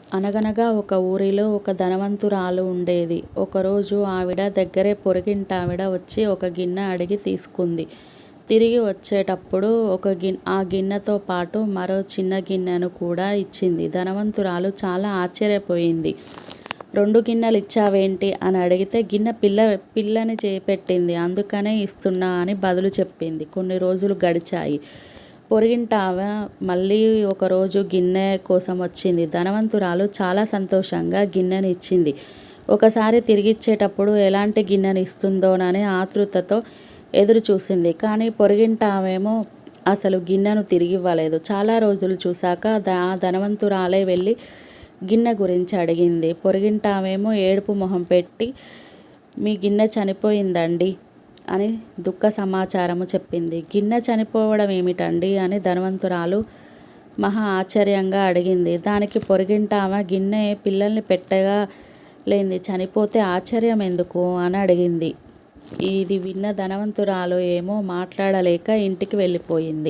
అనగనగా ఒక ఊరిలో ఒక ధనవంతురాలు ఉండేది. ఒకరోజు ఆవిడ దగ్గరే పొరుగింటావిడ వచ్చి ఒక గిన్నె అడిగి తీసుకుంది. తిరిగి వచ్చేటప్పుడు ఆ గిన్నెతో పాటు మరో చిన్న గిన్నెను కూడా ఇచ్చింది. ధనవంతురాలు చాలా ఆశ్చర్యపోయింది. 2 గిన్నెలు ఇచ్చావేంటి అని అడిగితే గిన్నె పిల్లని పెట్టింది, అందుకనే ఇస్తున్నా అని బదులు చెప్పింది. కొన్ని రోజులు గడిచాయి. పొరుగింటామె మళ్ళీ ఒకరోజు గిన్నె కోసం వచ్చింది. ధనవంతురాలు చాలా సంతోషంగా గిన్నెని ఇచ్చింది. ఒకసారి తిరిగిచ్చేటప్పుడు ఎలాంటి గిన్నెని ఇస్తుందోనని ఆతృతతో ఎదురు చూసింది. కానీ పొరుగింటామేమో అసలు గిన్నెను తిరిగివ్వలేదు. చాలా రోజులు చూశాక ఆ ధనవంతురాలే వెళ్ళి గిన్నె గురించి అడిగింది. పొరుగింటామేమో ఏడుపు మొహం పెట్టి, మీ గిన్నె చనిపోయిందండి అని దుఃఖ సమాచారము చెప్పింది. గిన్నె చనిపోవడం ఏమిటండి అని ధనవంతురాలు మహా ఆశ్చర్యంగా అడిగింది. దానికి పొరుగింటామె, గిన్నె పిల్లల్ని పెట్టగా లేంది చనిపోతే ఆశ్చర్యం ఎందుకు అని అడిగింది. ఇది విన్న ధనవంతురాలు ఏమో మాట్లాడలేక ఇంటికి వెళ్ళిపోయింది.